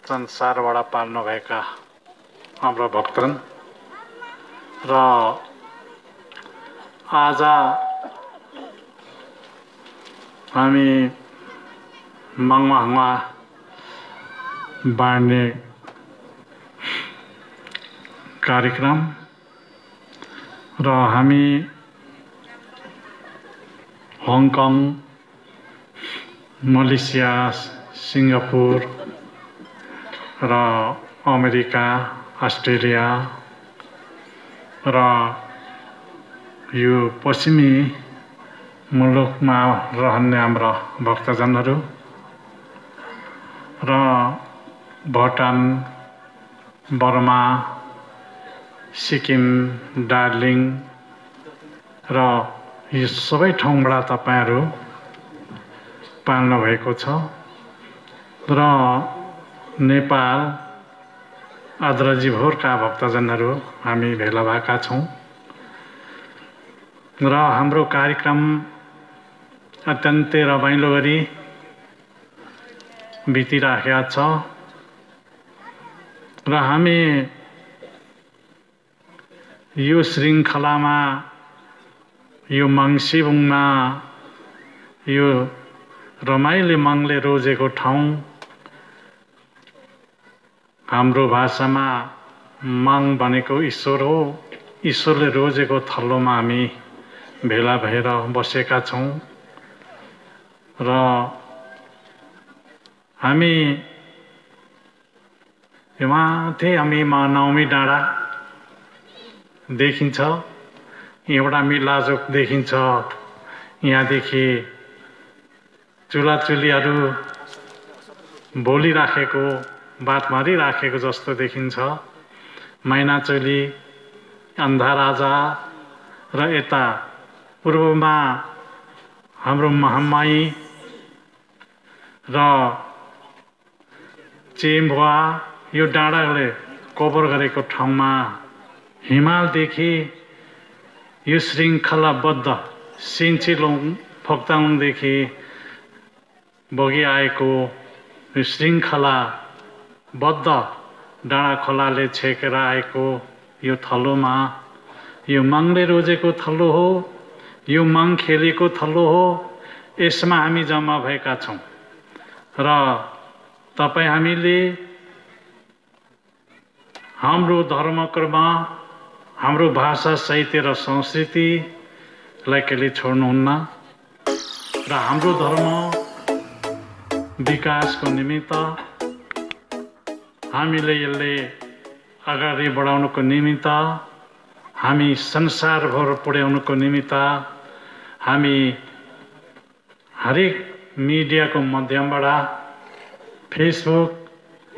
संसारबाट पाल्नुभएका हाम्रा भक्तजन र आज हामी मङमाहमा बाँड्ने कार्यक्रम र हामी हङकङ, मलेसिया, सिङ्गापुर र अमेरिका, अस्ट्रेलिया र यो पश्चिमी मुलुकमा रहने हाम्रा भक्तजनहरू र भुटान, बर्मा, सिक्किम, दार्जिलिङ र यो सबै ठाउँबाट तपाईहरु पाल्नु भएको छ र नेपाल आद्रजीभोरका भक्तजनहरू हामी भेला भएका छौं र हाम्रो कार्यक्रम अत्यन्तै रमाइलो गरी बितिराखेको छ र हामी यो श्रृङ्खलामा यो मङसिबुङमा यो रमाइलो मङले रोजेको ठाउँ हाम्रो भाषामा मङ भनेको ईश्वर हो। ईश्वरले रोजेको थलोमा हामी भेला भएर बसेका छौं र हामी माथि हामी नौमी डाँडा देखिन्छ, एउटा मिलाजोक देखिन्छ, यहाँदेखि चुलाचुलीहरू बोलिराखेको बात मारिराखेको जस्तो देखिन्छ। मैनाचोली, अन्धाराजा र यता पूर्वमा हाम्रो महामाई र चेम्बुवा यो डाँडाले कभर गरेको ठाउँमा हिमालदेखि यो श्रृङ्खलाबद्ध सिन्चेलोङ फोक्ताङदेखि बगिआएको यो श्रृङ्खलाबद्ध डाँडा खोलाले छेकेर आएको यो थलोमा यो मङले रोजेको थलो हो, यो मङ खेलेको थलो हो। यसमा हामी जम्मा भएका छौं र तपाई हामीले हाम्रो धर्मकर्म, हाम्रो भाषा, साहित्य र संस्कृतिलाई कहिले छोड्नुहुन्न र हाम्रो धर्म विकासको निमित्त हामीले यसले अगाडि बढाउनको निमित्त, हामी संसारभर पुर्याउनको निमित्त हामी हरेक मिडियाको माध्यमबाट, फेसबुक,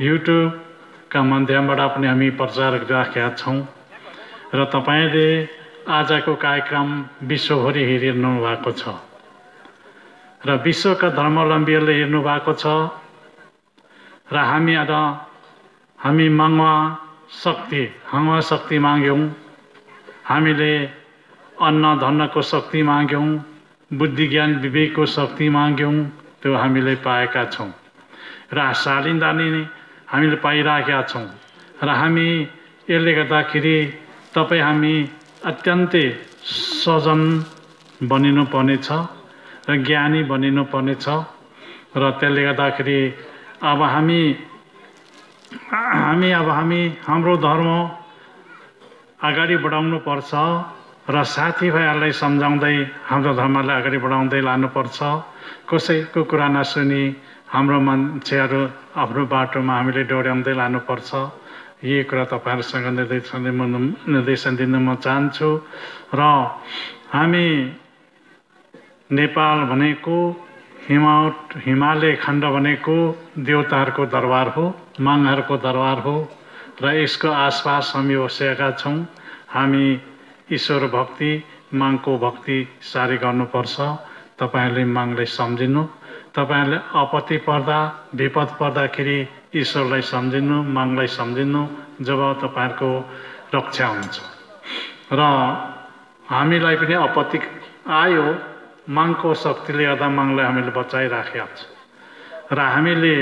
युट्युबका माध्यमबाट पनि हामी प्रचार गरिराखेका छौं र तपाईले आजको कार्यक्रम विश्वभरि हेरिरहनु भएको छ र विश्वका धर्मावलम्बीहरूले हेर्नु भएको छ र हामी मङमा शक्ति माग्यौं, हामीले अन्न धनको शक्ति माग्यौं, बुद्धि ज्ञान विवेकको शक्ति माग्यौं, त्यो हामीले पाएका छौं र शालिन्दानी हामीले पाइराखेका छौं र हामी यसले गर्दाखेरि तपाई हामी अत्यन्तै सजन बनिनु पर्नेछ र ज्ञानी बनिनु पर्नेछ र त्यसले गर्दाखेरि अब हामी हाम्रो धर्म अगाडि बढाउनु पर्छ र साथीभाइहरूलाई सम्झाउँदै हाम्रो धर्मलाई अगाडि बढाउँदै लानुपर्छ। कसैको कुरा नसुनी हाम्रो मान्छेहरू आफ्नो बाटोमा हामीले डोर्याउँदै लानुपर्छ। यही कुरा तपाईहरुसँग निर्देशन दिन म चाहन्छु र हामी नेपाल भनेको हिमालय खण्ड भनेको देवताहरूको दरबार हो, मङहरूको दरबार हो र यसको आसपास हामी बसेका छौं। हामी ईश्वर भक्ति, मङको भक्ति सारी गर्नुपर्छ। तपाईहरुले मङलाई सम्झिनु, तपाईहरुले आपत्ति पर्दा, विपद पर्दाखेरि ईश्वरलाई सम्झिनु, मङलाई सम्झिनु, जब तपाईहरुको रक्षा हुन्छ र हामीलाई पनि आपत्ति आयो मागको शक्तिले गर्दा मागलाई हामीले बचाइराखेका छ र हामीले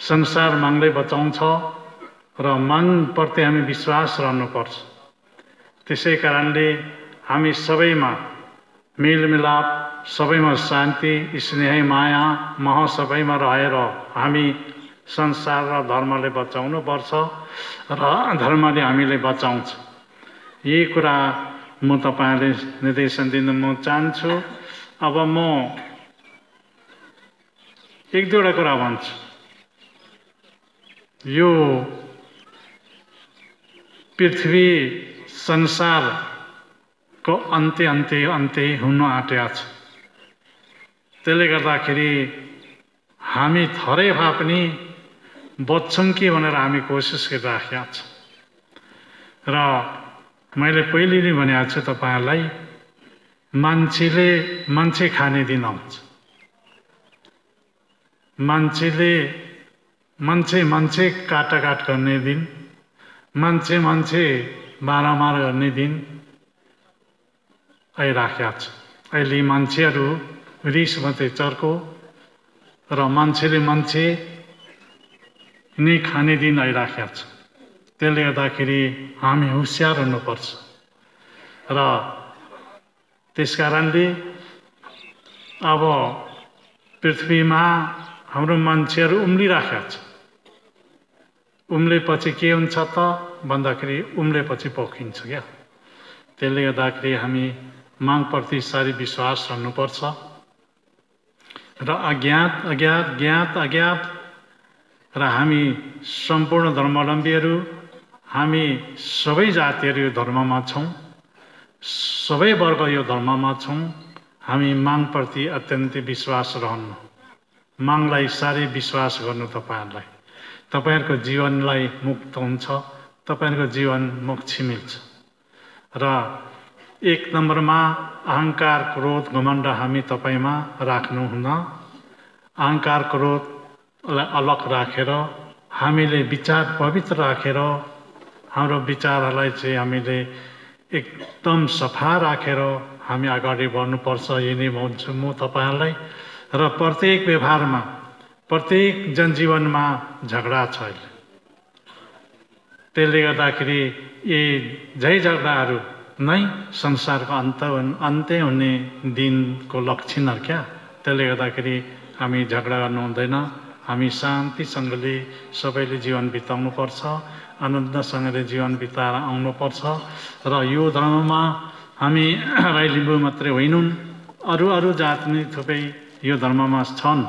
संसार मागले बचाउँछ र मागप्रति हामी विश्वास रहनुपर्छ। त्यसै कारणले हामी सबैमा मेलमिलाप, सबैमा शान्ति, स्नेह, माया, मोह सबैमा रहेर हामी संसार र धर्मले बचाउनु पर्छ र धर्मले हामीले बचाउँछ। यही कुरा म तपाईहरुले निर्देशन दिन म चाहन्छु। अब म एक दुईवटा कुरा भन्छु। यो पृथ्वी संसारको अन्त्य हुन आँटेको छ। त्यसले गर्दाखेरि हामी थोरै भए पनि बच्छौं कि भनेर हामी कोसिस गरिराखेका छौं। र मैले पहिले नै भनेको छु तपाईहरुलाई, मान्छे खाने दिन आउँछ। मान्छे काटाकाट गर्ने दिन, मान्छे मारामार गर्ने दिन आइराखेको छ। अहिले मान्छेहरू रिस मात्रै चर्को र मान्छेले मान्छे नै खाने दिन आइराखेको छ। त्यसले गर्दाखेरि हामी होशियार हुनुपर्छ र त्यसकारणले अब पृथ्वीमा हाम्रो मान्छेहरू उम्लिराखेका छ। उम्लेपछि के हुन्छ त भन्दाखेरि उम्लेपछि पोखिन्छ क्या। त्यसले गर्दाखेरि हामी मागप्रति साह्रै विश्वास रहनुपर्छ र अज्ञात र हामी सम्पूर्ण धर्मावलम्बीहरू, हामी सबै जातिहरू यो धर्ममा छौं, सबै वर्ग यो धर्ममा छौं। हामी मागप्रति अत्यन्तै विश्वास रहनु, मागलाई साह्रै विश्वास गर्नु। तपाईहरुको जीवनलाई मुक्त हुन्छ, तपाईहरुको जीवन मोक्ष मिल्छ। र एक नम्बरमा अहंकार, क्रोध, घमण्ड हामी तपाईमा राख्नुहुन्न। अहंकार, क्रोधलाई अलग राखेर हामीले विचार पवित्र राखेर हाम्रो विचारहरूलाई चाहिँ हामीले एकदम सफा राखेर हामी अगाडि बढ्नुपर्छ। यही नै भन्छु म तपाईहरुलाई। र प्रत्येक व्यवहारमा, प्रत्येक जनजीवनमा झगडा छ। त्यसले गर्दाखेरि यी झगडाहरू नै संसारको अन्त्य हुने दिनको लक्षणहरू क्या। त्यसले गर्दाखेरि हामी झगडा गर्नु हुँदैन। हामी शान्तिसँगले सबैले जीवन बिताउनु पर्छ, आनन्दसँगले जीवन बिताएर आउनुपर्छ। र यो धर्ममा हामी राई लिम्बू मात्रै होइनन्, अरू जात पनि थुप्रै यो धर्ममा छन्।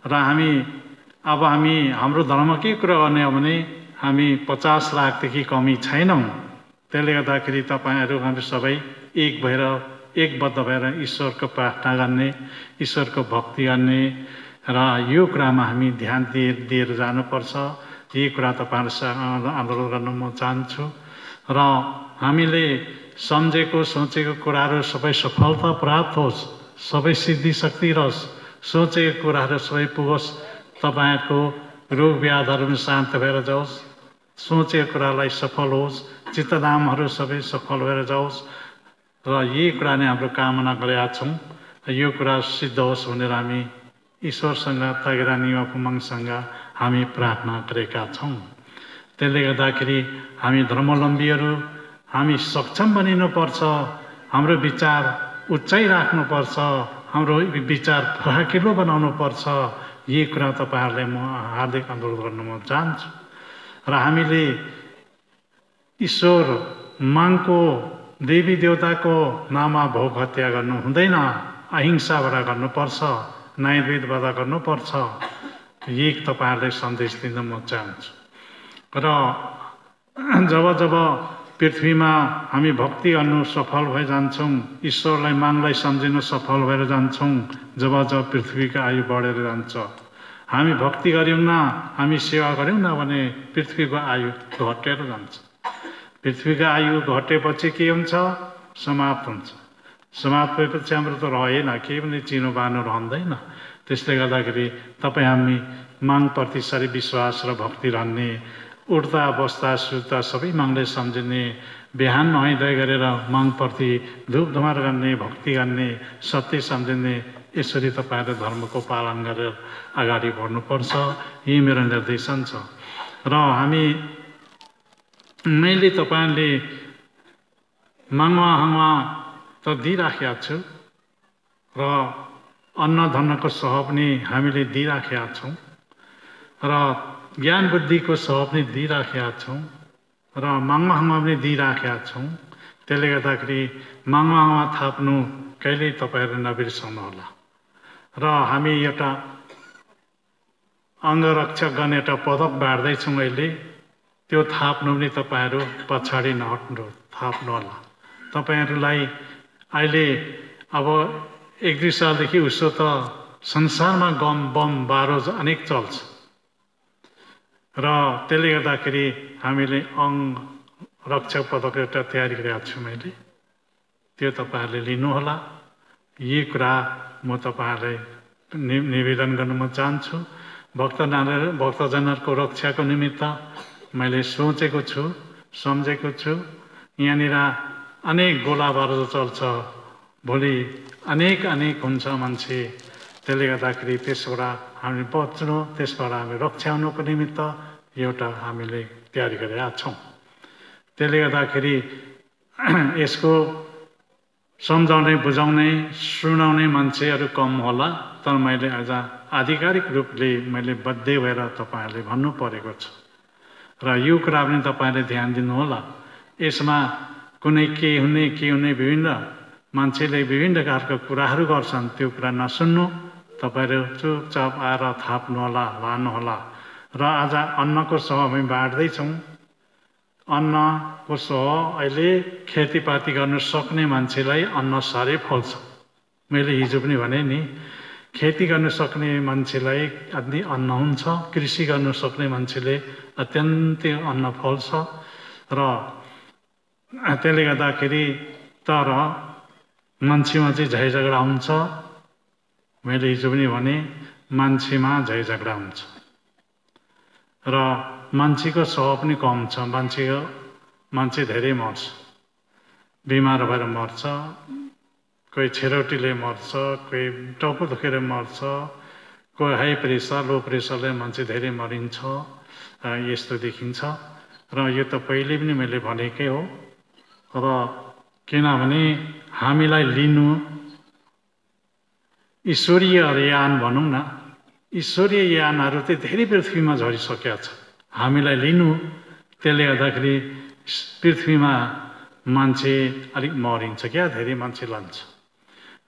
र हाम्रो धर्म के कुरा गर्ने हो भने हामी 50 लाखदेखि कमी छैनौं। त्यसले गर्दाखेरि तपाईहरु हामी सबै एकबद्ध भएर ईश्वरको प्रार्थना गर्ने, ईश्वरको भक्ति गर्ने र यो कुरामा हामी ध्यान दिएर जानुपर्छ। यही कुरा तपाईहरुसँग अनुरोध गर्न म चाहन्छु। र हामीले सम्झेको सोचेको कुराहरू सबै सफलता प्राप्त होस्, सबै सिद्धि शक्ति रहोस्, सोचेको कुराहरू सबै पुगोस्, तपाईहरुको रोग व्याधहरू पनि शान्त भएर जाओस्, सोचेको कुरालाई सफल होस्, चित्तनामहरू सबै सफल भएर जाओस्। र यही कुरा नै हाम्रो कामना गरेका छौं। यो कुरा सिद्ध होस् भनेर हामी ईश्वरसँग, तगेरानी पुमङसँग हामी प्रार्थना गरेका छौं। त्यसले गर्दाखेरि हामी धर्मावलम्बीहरू हामी सक्षम बनिनुपर्छ। हाम्रो विचार उच्चै राख्नुपर्छ, हाम्रो विचार फराकिलो बनाउनु पर्छ। यही कुरा तपाईहरुलाई म हार्दिक अनुरोध गर्न म चाहन्छु। र हामीले ईश्वर मागको, देवी देवताको नाममा भोग हत्या गर्नु हुँदैन, अहिंसाबाट गर्नुपर्छ, न्यायविधबाट गर्नुपर्छ। यही तपाईहरुलाई सन्देश दिन म चाहन्छु। र जब पृथ्वीमा हामी भक्ति गर्नु सफल भइ जान्छौं, ईश्वरलाई मागलाई सम्झिनु सफल भएर जान्छौं, जब पृथ्वीको आयु बढेर जान्छ। हामी भक्ति गर्यौं न, हामी सेवा गर्यौं न भने पृथ्वीको आयु घटेर जान्छ। पृथ्वीको आयु घटेपछि के हुन्छ? समाप्त हुन्छ। समाप्त भएपछि हाम्रो त रहेन, केही पनि चिनो बानो रहँदैन। त्यसले गर्दाखेरि तपाईँ हामी मागप्रति साह्रै विश्वास र भक्ति रहने, उठ्दा बस्दा सुत्दा सबै मागले सम्झिने, बिहान नुहाइधुवाइ गरेर मङप्रति धूप धुमार गर्ने, भक्ति गर्ने, सत्य सम्झिने, यसरी तपाईँहरूले धर्मको पालन गरेर अगाडि बढ्नुपर्छ। यही मेरो निर्देशन छ। र मैले तपाईँहरूले माङ्वा त दिइराखेका छु र अन्न धनको सह पनि हामीले दिइराखेका छौँ र ज्ञान बुद्धिको सह पनि दिइराखेका छौँ र माङ्वा पनि दिइराखेका छौँ। त्यसले गर्दाखेरि माङ्वा थाप्नु कहिल्यै तपाईँहरू नबिर्सनु होला। र हामी एउटा अङ्गरक्षक गर्ने एउटा पदक बाँड्दैछौँ अहिले, त्यो थाप्नु पनि तपाईँहरू पछाडि नहट्नु, थाप्नु होला। तपाईँहरूलाई अहिले अब 1-2 सालदेखि उसो त संसारमा बम बारुद अनेक चल्छ र त्यसले गर्दाखेरि हामीले रक्षक पदक एउटा तयारी गरेको छु मैले, त्यो तपाईँहरूले लिनुहोला। यी कुरा म तपाईँहरूलाई निवेदन गर्न म चाहन्छु। भक्तजनहरूको रक्षाको निमित्त मैले सोचेको छु, सम्झेको छु। यहाँनिर अनेक गोला बारुद चल्छ, भोलि अनेक हुन्छ मान्छे। त्यसले गर्दाखेरि त्यसबाट हामी बच्नु, त्यसबाट हामी रक्षा हुनुको निमित्त एउटा हामीले तयारी गरेका छौँ। त्यसले गर्दाखेरि यसको सम्झाउने, बुझाउने, सुनाउने मान्छेहरू कम होला, तर मैले आज आधिकारिक रूपले मैले बाध्य भएर तपाईँहरूले भन्नु परेको छ र यो कुरा पनि तपाईँहरूले ध्यान दिनुहोला। यसमा कुनै के हुने विभिन्न मान्छेले विभिन्न प्रकारका कुराहरू गर्छन्, त्यो कुरा नसुन्नु, तपाईँहरू चुपचाप आएर थाप्नुहोला, लानुहोला। र आज अन्नको सह हामी बाँड्दैछौँ। अन्नको सह अहिले खेतीपाती गर्न सक्ने मान्छेलाई अन्न साह्रै फल्छ। मैले हिजो पनि भने नि, खेती गर्न सक्ने मान्छेलाई अन्न हुन्छ, कृषि गर्न सक्ने मान्छेले अत्यन्तै अन्न फल्छ। र त्यसले गर्दाखेरि तर मान्छेमा चाहिँ झै झगडा हुन्छ। मैले हिजो पनि भने, मान्छेमा झै झगडा हुन्छ र मान्छेको सह पनि कम छ। मान्छे धेरै मर्छ, बिमार भएर मर्छ, कोही छेरोटीले मर्छ, कोही टाउको दुखेर मर्छ, कोही हाई प्रेसर, लो प्रेसरले मान्छे धेरै मरिन्छ, यस्तो देखिन्छ। र यो त पहिले पनि मैले भनेकै हो। र किनभने हामीलाई लिनु ईश्वरीय यान भनौँ न, ईश्वरीय यानहरू चाहिँ धेरै पृथ्वीमा झरिसकेका छ। हामीलाई लिनु, त्यसले गर्दाखेरि पृथ्वीमा मान्छे अलिक मरिन्छ क्या, धेरै मान्छे लान्छ।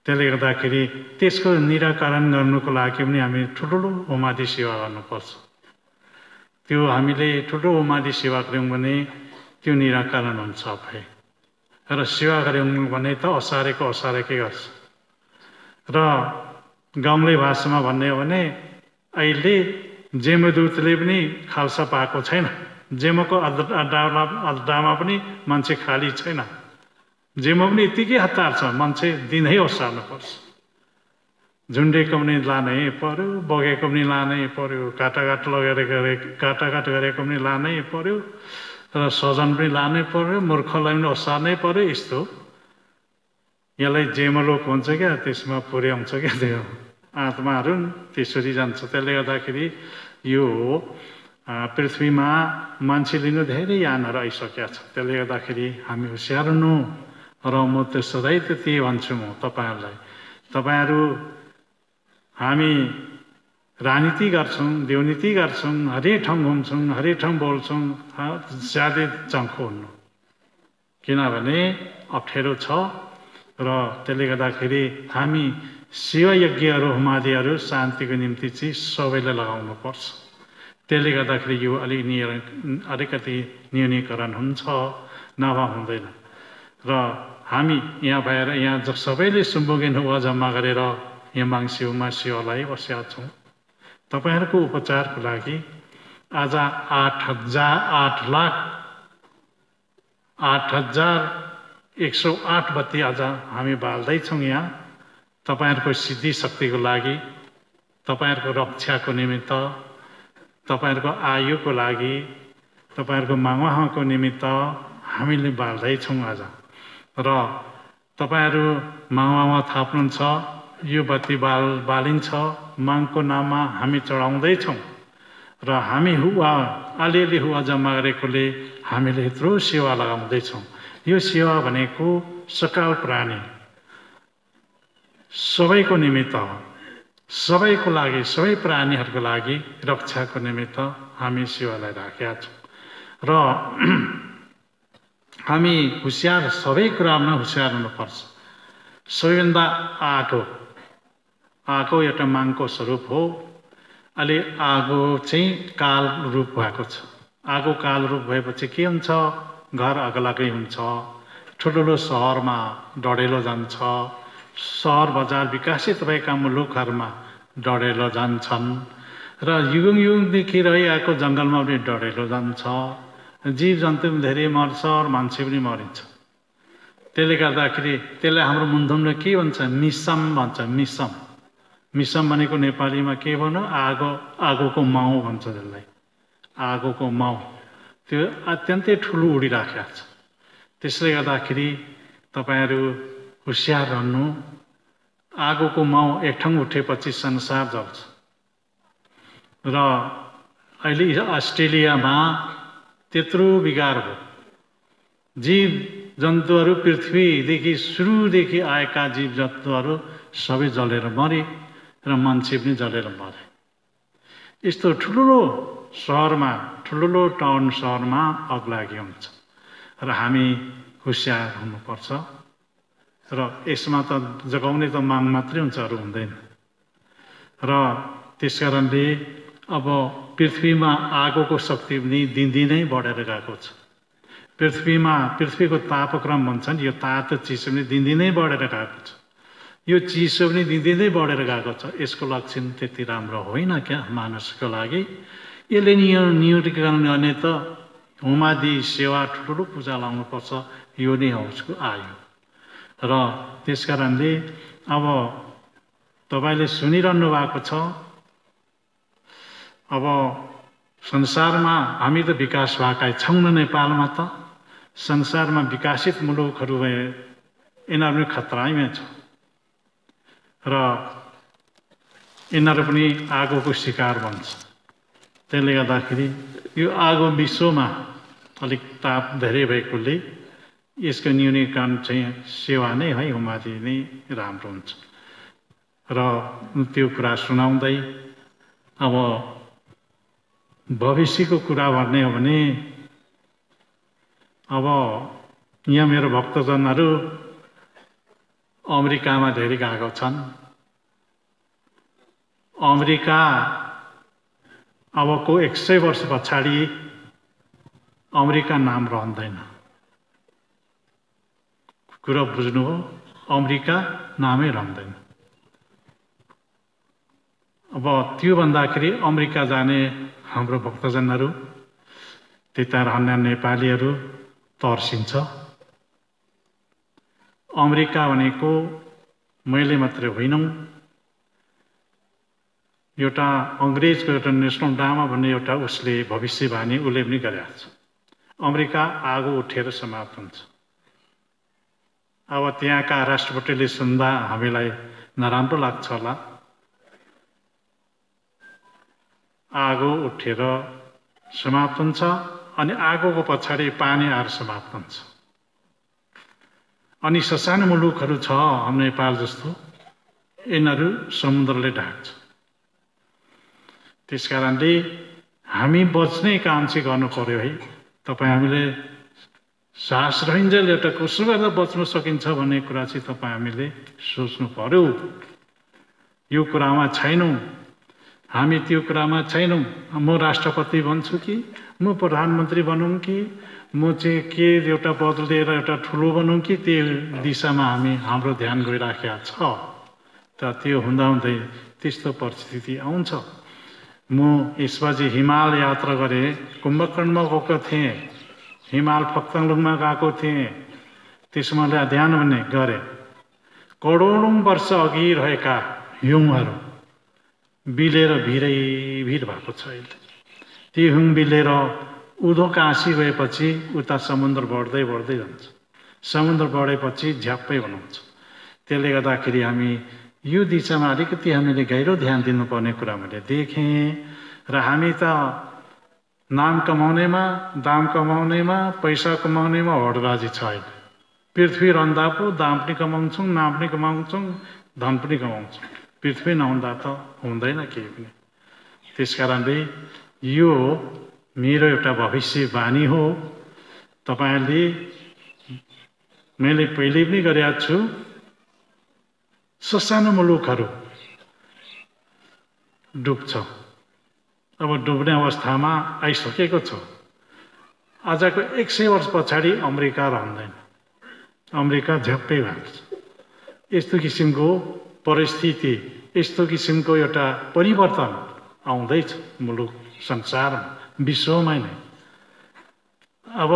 त्यसले गर्दाखेरि त्यसको निराकरण गर्नुको लागि पनि हामी ठुलो उमादि सेवा गर्नुपर्छ। त्यो हामीले ठुलो उमादि सेवा गऱ्यौँ भने त्यो निराकरण हुन्छ आफै। र सेवा गऱ्यौँ भने त असारेको असारेकै गर्छ। र गाउँले भाषामा भन्ने हो भने अहिले जेमदूतले पनि खाल्सा पाएको छैन, जेमको अड्डामा पनि मान्छे खाली छैन। जेमा पनि यत्तिकै हतार छ, मान्छे दिनै ओसार्नुपर्छ। झुन्डेको पनि लानै पर्यो, बगेको पनि लानै पर्यो, काटाकाट गरेको पनि लानै पर्यो, र सजन पनि लानै पर्यो, मूर्खलाई पनि ओसार्नै पर्यो। यस्तो यसलाई जेमलोक भन्छ क्या, त्यसमा पुर्याउँछ क्या, त्यो आत्माहरू त्यसरी जान्छ। त्यसले गर्दाखेरि यो पृथ्वीमा मान्छे लिनु धेरै यानहरू आइसकेका छ। त्यसले गर्दाखेरि हामी होसियार हुनु। र म त सधैँ त्यही भन्छु म तपाईँहरूलाई, तपाईँहरू हामी राजनीति गर्छौँ, देवनीति गर्छौँ, हरेक ठाउँ घुम्छौँ, हरेक ठाउँ बोल्छौँ, ज्यादै चङ्खो हुनु, किनभने अप्ठ्यारो छ। र त्यसले गर्दाखेरि हामी शिवयज्ञहरू, होमादिहरू शान्तिको निम्ति चाहिँ सबैलाई लगाउनुपर्छ। त्यसले गर्दाखेरि यो अलिकति न्यूनीकरण हुन्छ, नभए हुँदैन। र हामी यहाँ भएर यहाँ सबैले सुम्बुके नुवा जम्मा गरेर यहाँ माङसिउमा सेवालाई बसेका छौँ। तपाईँहरूको उपचारको लागि आज 8,108 बत्ती आज हामी बाल्दैछौँ यहाँ तपाईँहरूको सिद्धि शक्तिको लागि, तपाईँहरूको रक्षाको निमित्त, तपाईँहरूको आयुको लागि, तपाईँहरूको माङ्वाको निमित्त हामीले बाल्दैछौँ आज। र तपाईहरू माघमा थाप्नुहुन्छ, यो बत्ती बालिन्छ, माघको नाममा हामी चढाउँदैछौँ र हामी हुवा अलिअलि हुवा जम्मा गरेकोले हामीले यत्रो सेवा लगाउँदैछौँ। यो सेवा भनेको सकाल प्राणी सबैको निमित्त हो, सबैको लागि, सबै प्राणीहरूको लागि रक्षाको निमित्त हामी सेवालाई राखेका छौँ। र हामी होसियार, सबै कुरामा होसियार हुनुपर्छ। सबैभन्दा आगो एउटा मागको स्वरूप हो। अहिले आगो चाहिँ काल रूप भएको छ। आगो काल रूप भएपछि के हुन्छ? घर अग्लाकै हुन्छ, ठुल्ठुलो सहरमा डढेलो जान्छ, सहर बजार विकसित भएका मुलुकहरूमा डढेलो जान्छन् र युगदेखि रहिआएको जङ्गलमा पनि डढेलो जान्छ। जीव जन्तु पनि धेरै मर्छ र मान्छे पनि मरिन्छ। त्यसले गर्दाखेरि त्यसलाई हाम्रो मुन्धुमले के भन्छ? मिसम भन्छ। मिसम भनेको नेपालीमा के भन्नु? आगोको माउ भन्छ त्यसलाई। आगोको माउ त्यो अत्यन्तै ठुलो उडिराखेको छ। त्यसले गर्दाखेरि तपाईहरू होसियार रहनु। आगोको माउ एक ठाउँ उठेपछि संसार जल्छ। र अहिले अस्ट्रेलियामा त्यत्रो बिगार भयो। जीव जन्तुहरू, पृथ्वीदेखि सुरुदेखि आएका जीव जन्तुहरू सबै जलेर मरे र मान्छे पनि जलेर मरे। यस्तो ठुलो सहरमा, ठुलो टाउन सहरमा अग्लागी हुन्छ र हामी होसियार हुनुपर्छ। र यसमा त जगाउने त माग मात्रै हुन्छ, अरू हुँदैन। र त्यसकारणले अब पृथ्वीमा आगोको शक्ति पनि दिनदिनै बढेर गएको छ। पृथ्वीको तापक्रम भन्छ नि, यो तातो चिसो पनि दिनदिनै बढेर गएको छ। यो चिसो पनि दिनदिनै बढेर गएको छ। यसको लक्षण त्यति राम्रो होइन क्या मानिसको लागि। यसले न्यूनीकरण गर्ने त होमादि सेवा ठुलो पूजा लाउनुपर्छ। यो नै हो उसको आयु। र त्यसकारणले अब तपाईँले सुनिरहनु भएको छ, अब संसारमा हामी त विकास भएका छौँ न। नेपालमा त संसारमा विकसित मुलुकहरू भए यिनीहरू पनि खतरामै छ र यिनीहरू पनि आगोको शिकार बन्छ। त्यसले गर्दाखेरि यो आगो विश्वमा अलिक ताप धेरै भएकोले यसको न्यूनीकरण चाहिँ सेवा नै है, होमादि नै राम्रो हुन्छ। र त्यो कुरा सुनाउँदै अब भविष्यको कुरा भन्ने हो भने अब यहाँ मेरो भक्तजनहरू अमेरिकामा धेरै गएका छन्। अमेरिका अबको 100 वर्ष पछाडि अमेरिका नाम रहँदैन। कुरा बुझ्नु हो, अमेरिका नामै रहँदैन। अब त्यो भन्दाखेरि अमेरिका जाने हाम्रो भक्तजनहरू, त्यता रहने नेपालीहरू तर्सिन्छ। अमेरिका भनेको मैले मात्रै होइनौँ, एउटा अङ्ग्रेजको एउटा नेसनल ड्रामा भन्ने एउटा उसले भविष्यवाणी उसले पनि गरेको छ। अमेरिका आगो उठेर समाप्त हुन्छ। अब त्यहाँका राष्ट्रपतिले सुन्दा हामीलाई नराम्रो लाग्छ होला। आगो उठेर समाप्त हुन्छ अनि आगोको पछाडि पानी आएर समाप्त हुन्छ। अनि ससानो मुलुकहरू छ हाम्रो नेपाल जस्तो, यिनीहरू समुद्रले ढाक्छ। त्यसकारणले हामी बच्ने काम चाहिँ गर्नु पर्यो है। तपाईँ हामीले साहस रहन्जेल एउटा कसो गर्दा बच्न सकिन्छ भन्ने कुरा चाहिँ तपाईँ हामीले सोच्नु पर्यो। यो कुरामा छैनौँ हामी, त्यो कुरामा छैनौँ। म राष्ट्रपति बन्छु कि म प्रधानमन्त्री बनौँ कि म चाहिँ के एउटा पद लिएर एउटा ठुलो बनौँ कि त्यो दिशामा हाम्रो ध्यान गइराखेको छ। त त्यो हुँदाहुँदै त्यस्तो परिस्थिति आउँछ। म यसपछि हिमाल यात्रा गरेँ, कुम्भकर्णमा गएको थिएँ, हिमाल फक्ताङलुङमा गएको थिएँ। त्यसमा ध्यान भन्ने गरेँ, करोडौँ वर्ष अघि रहेका हिउँहरू बिलेर भिर भएको छ। अहिले ती हिउँ बिलेर उँधो काँसी गएपछि उता समुद्र बढ्दै बढ्दै जान्छ। समुद्र बढेपछि झ्याप्पै बनाउँछ। त्यसले गर्दाखेरि हामी यो दिशामा अलिकति हामीले गहिरो ध्यान दिनुपर्ने कुरा मैले देखेँ। र हामी त नाम कमाउनेमा, दाम कमाउनेमा, पैसा कमाउनेमा हडराजी छ अहिले। पृथ्वी रहँदा पो दाम पनि कमाउँछौँ, नाम पनि कमाउँछौँ, धन पनि कमाउँछौँ। पृथ्वी नहुँदा त हुँदैन केही पनि। त्यस कारणले यो मेरो एउटा भविष्यवाणी हो। तपाईहरुले मैले पहिले पनि गरेको छु, ससानो मुलुकहरू डुब्छ। अब डुब्ने अवस्थामा आइसकेको छ। आजको 100 वर्ष पछाडि अमेरिका रहँदैन, अमेरिका झ्याप्पै भएको छ। यस्तो किसिमको परिस्थिति, यस्तो किसिमको एउटा परिवर्तन आउँदैछ मुलुक संसारमा, विश्वमा नै। अब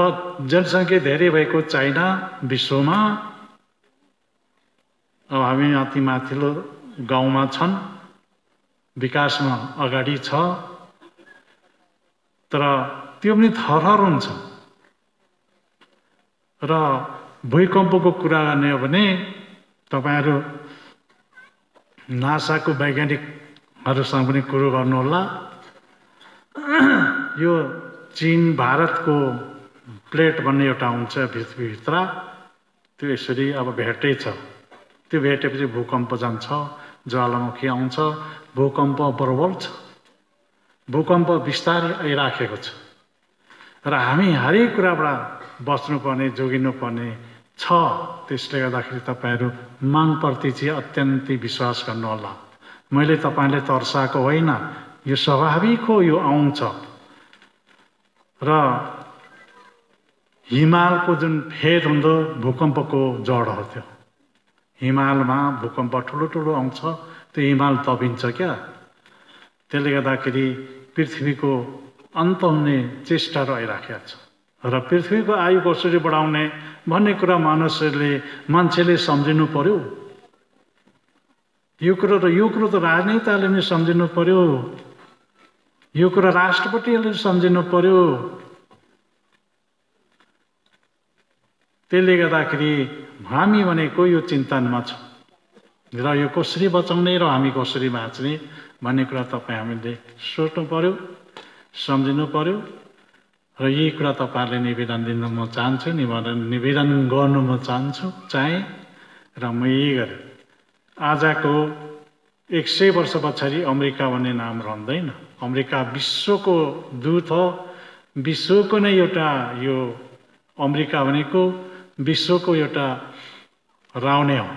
जनसङ्ख्या धेरै भएको चाइना विश्वमा अब हामी अति माथिल्लो गाउँमा छन्, विकासमा अगाडि छ, तर त्यो पनि थरथर हुन्छ। र भूकम्पको कुरा गर्ने हो भने तपाईहरु नासाको वैज्ञानिकहरुसँग पनि कुरो गर्नुहोला। यो चीन भारतको प्लेट भन्ने एउटा हुन्छ पृथ्वीभित्र, त्यो यसरी अब भेटै छ। त्यो भेटेपछि भूकम्प जान्छ, ज्वालामुखी आउँछ, भूकम्प प्रबल छ, भूकम्प बिस्तारै आइराखेको छ। र हामी हरेक कुराबाट बच्नुपर्ने, जोगिनुपर्ने छ। त्यसले गर्दाखेरि तपाईहरु मागप्रति चाहिँ अत्यन्तै विश्वास गर्नुहोला। मैले तपाईले तर्साएको होइन, यो स्वाभाविक हो, यो आउँछ। र हिमालको जुन फेद हुँदो भूकम्पको जड हो त्यो। हिमालमा भूकम्प ठुलो ठुलो आउँछ, त्यो हिमाल दबिन्छ क्या। त्यसले गर्दाखेरि पृथ्वीको अन्त हुने चेष्टाहरू आइराखेको छ। र पृथ्वीको आयु कसरी बढाउने भन्ने कुरा मान्छेले सम्झिनु पर्यो। यो कुरो त राजनेताले पनि सम्झिनु पर्यो, यो कुरा राष्ट्रपतिहरूले सम्झिनु पर्यो। त्यसले गर्दाखेरि हामी भनेको यो चिन्तनमा छौँ र यो कसरी बचाउने र हामी कसरी बाँच्ने भन्ने कुरा हामीले सोच्नु पर्यो, सम्झिनु पर्यो। र यही कुरा तपाईहरुले निवेदन दिन म चाहन्छु, निवेदन गर्नु म चाहे। र म यही गरेँ। आजको 100 वर्ष पछाडि अमेरिका भन्ने नाम रहँदैन। अमेरिका विश्वको दूत हो, विश्वको नै एउटा, यो अमेरिका भनेको विश्वको एउटा राउने हो।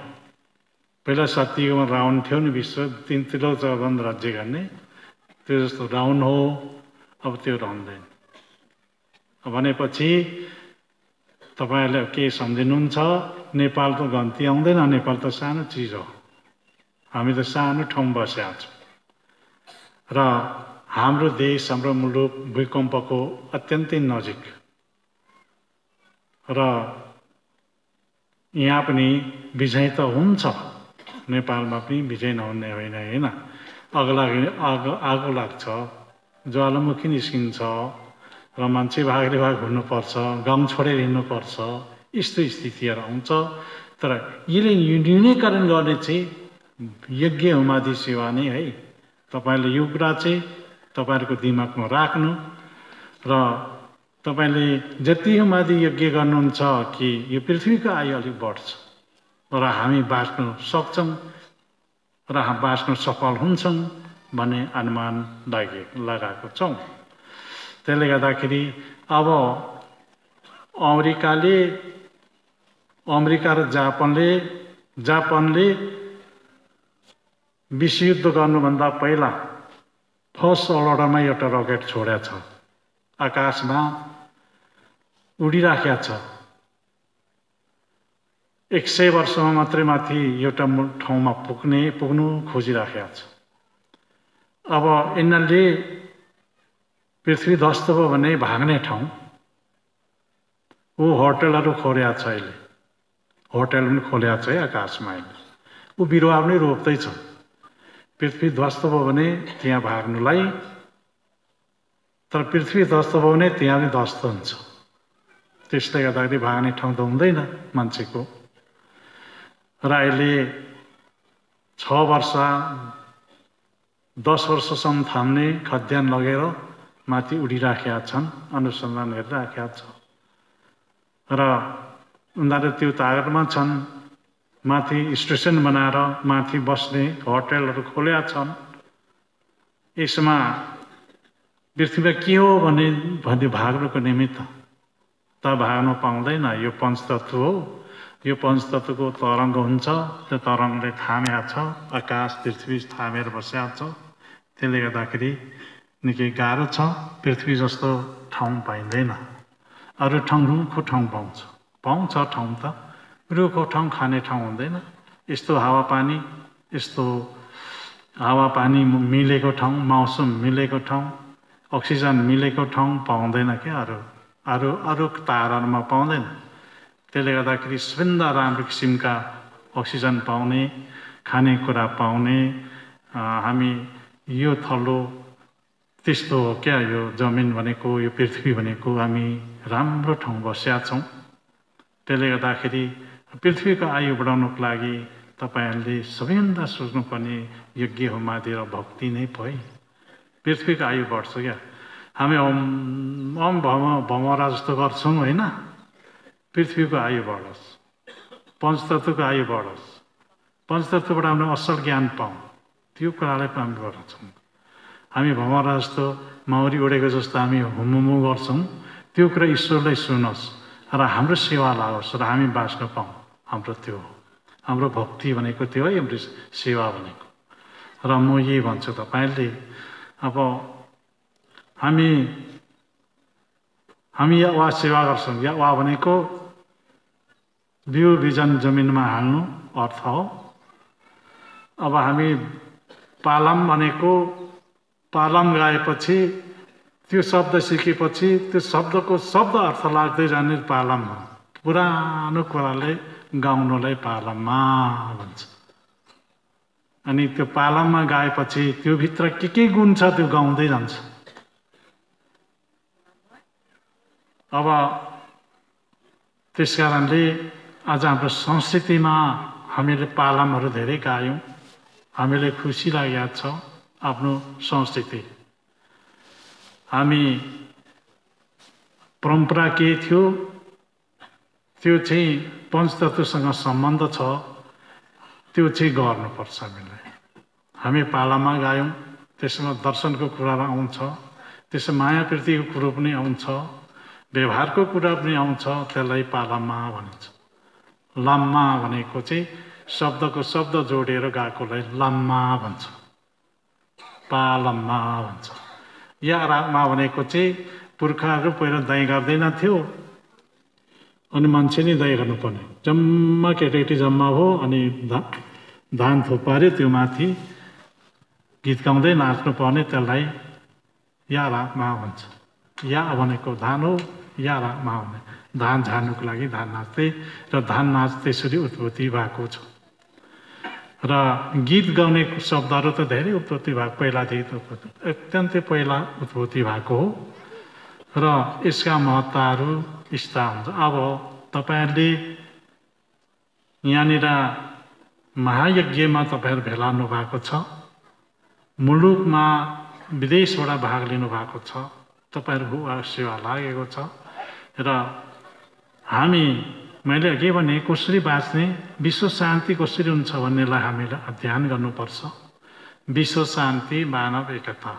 पहिला सत्ययुगमा राउन थियो नि, विश्व 3 चौबन्द राज्य गर्ने, त्यो जस्तो राउन हो। अब त्यो रहँदैन। भनेपछि तपाईहरुले के सम्झिनुहुन्छ? नेपाल त गन्ती आउँदैन, नेपाल त सानो चिज हो। हामी त सानो ठाउँ बसेका छौँ। र हाम्रो देश, हाम्रो मुलुक भूकम्पको अत्यन्तै नजिक। र यहाँ पनि विजय त हुन्छ, नेपालमा पनि विजय नहुने होइन हैन। आगो लाग्छ, ज्वालामुखी निस्किन्छ, र मान्छे भागले भाग हुनुपर्छ, गाउँ छोडेर हिँड्नुपर्छ, यस्तो स्थितिहरू आउँछ। तर यसले न्यूनीकरण गर्ने चाहिँ यज्ञ होमादि सेवा नै है। तपाईले यो कुरा चाहिँ तपाईहरुको दिमागमा राख्नु। र तपाईले जति होमादि यज्ञ गर्नुहुन्छ कि यो पृथ्वीको आयु अलिक बढ्छ र हामी बाँच्न सक्छौं र बाँच्न सफल हुन्छौं भन्ने अनुमान लगाएको छौं। त्यसले गर्दाखेरि अब अमेरिका र जापानले विश्वयुद्ध गर्नुभन्दा पहिला फर्स्ट अर्डरमा एउटा रकेट छोडेको छ, आकाशमा उडिराखेको छ। 100 वर्षमा मात्रै माथि एउटा ठाउँमा पुग्नु खोजिराखेको छ। अब यिनीहरूले पृथ्वी ध्वस्त भयो भने भाग्ने ठाउँ, ऊ होटलहरू खोलेको छ अहिले, होटल पनि खोलेको छ है आकाशमा। अहिले ऊ बिरुवा पनि रोप्दैछ। पृथ्वी ध्वस्त भयो भने त्यहाँ भाग्नुलाई। तर पृथ्वी ध्वस्त भयो भने त्यहाँ पनि ध्वस्त हुन्छ। त्यसले गर्दाखेरि भाग्ने ठाउँ त हुँदैन मान्छेको। र अहिले 6 वर्ष 10 वर्षसम्म थाम्ने खद्यान लगेर माथि उडिराखेका छन्, अनुसन्धान हेरिराखेका छ। र उनीहरू त्यो तागतमा छन्, माथि स्टेसन बनाएर माथि बस्ने होटलहरू खोलेका छन्। यसमा पृथ्वीमा के हो भने भाग्नुको निमित्त त भाग्न पाउँदैन। यो पञ्चतत्व हो, यो पञ्चतत्वको तरङ्ग हुन्छ, त्यो तरङ्गले थामेको छ, आकाश पृथ्वी थामेर बसेको छ। त्यसले गर्दाखेरि निकै गाह्रो छ। पृथ्वी जस्तो ठाउँ पाइँदैन। अरू ठाउँ रुखो ठाउँ पाउँछ ठाउँ त, रुखो ठाउँ खाने ठाउँ हुँदैन। यस्तो हावापानी, यस्तो हावापानी मिलेको ठाउँ, मौसम मिलेको ठाउँ, अक्सिजन मिलेको ठाउँ पाउँदैन क्या। अरू ताराहरूमा पाउँदैन। त्यसले गर्दाखेरि सबभन्दा राम्रो किसिमका अक्सिजन पाउने, खानेकुरा पाउने हामी यो थलो त्यस्तो हो क्या। यो जमिन भनेको, यो पृथ्वी भनेको हामी राम्रो ठाउँ बसेका छौँ। त्यसले गर्दाखेरि पृथ्वीको आयु बढाउनको लागि तपाईँहरूले सबैभन्दा सोच्नुपर्ने यज्ञ होमादि र भक्ति नै भयो। पृथ्वीको आयु बढ्छ क्या। हामी ओम भमरा जस्तो गर्छौँ होइन, पृथ्वीको आयु बढोस्, पञ्चतत्वको आयु बढोस्, पञ्चतत्वबाट हामीले असल ज्ञान पाऊँ, त्यो कुरालाई हामी गर्छौँ। हामी भमरा जस्तो माउरी उडेको जस्तो हामी हुमुमु गर्छौँ, त्यो कुरा ईश्वरलाई सुनोस् र हाम्रो सेवा लागोस् र हामी बाँच्न पाऊँ। हाम्रो त्यो हो, हाम्रो भक्ति भनेको त्यो है, हाम्रो सेवा भनेको। र म यही भन्छु तपाईँहरूले, अब हामी वा सेवा गर्छौँ। या वा भनेको बिउ बिजन जमिनमा हाल्नु अर्थ हो। अब हामी पालम भनेको, पालम गाएपछि त्यो शब्द सिकेपछि त्यो शब्दको शब्द अर्थ लाग्दै जाने पालम हो। पुरानो कुराले गाउनुलाई पालममा भन्छ। अनि त्यो पालममा गाएपछि त्यो भित्र के गुण छ त्यो गाउँदै जान्छ। अब त्यसकारणले आज हाम्रो संस्कृतिमा हामीले पालमहरू धेरै गायौँ। हामीले खुसी लागेको छ आफ्नो संस्कृति। हामी परम्परा के थियो, त्यो चाहिँ पञ्चतत्वसँग सम्बन्ध छ, त्यो चाहिँ गर्नुपर्छ हामीले। हामी पालामा गायौँ, त्यसमा दर्शनको कुरा आउँछ, त्यसमा माया प्रीतिको कुरो पनि आउँछ, व्यवहारको कुरा पनि आउँछ। त्यसलाई पालामा भनिन्छ। लम्मा भनेको चाहिँ शब्दको शब्द जोडेर गाएकोलाई लम्मा भन्छ, पालम्मा भन्छ। या रागमा भनेको चाहिँ पुर्खाहरू पहिला दाइँ गर्दैन थियो, अनि मान्छे नै दाइँ गर्नुपर्ने। जम्मा केटाकेटी जम्मा हो, अनि धान थुपार्यो, त्यो माथि गीत गाउँदै नाच्नु पर्ने, त्यसलाई या रागमा भन्छ। या भनेको धान हो, या रागमा भने धान झार्नुको लागि धान नाच्दै, र धान नाच त्यसरी उत्पत्ति भएको छ। र गीत गाउने शब्दहरू त धेरै उत्पत्ति भएको, पहिलादेखि अत्यन्तै पहिला उत्पत्ति भएको हो। र यसका महत्त्वहरू यस्ता हुन्छ। अब तपाईँहरूले यहाँनिर महायज्ञमा तपाईँहरू भेला हुनुभएको छ, मुलुकमा विदेशबाट भाग लिनुभएको छ, तपाईँहरूको सेवा लागेको छ। र मैले अघि भने कसरी बाँच्ने, विश्व शान्ति कसरी हुन्छ भन्नेलाई हामीले अध्ययन गर्नुपर्छ। विश्व शान्ति, मानव एकता,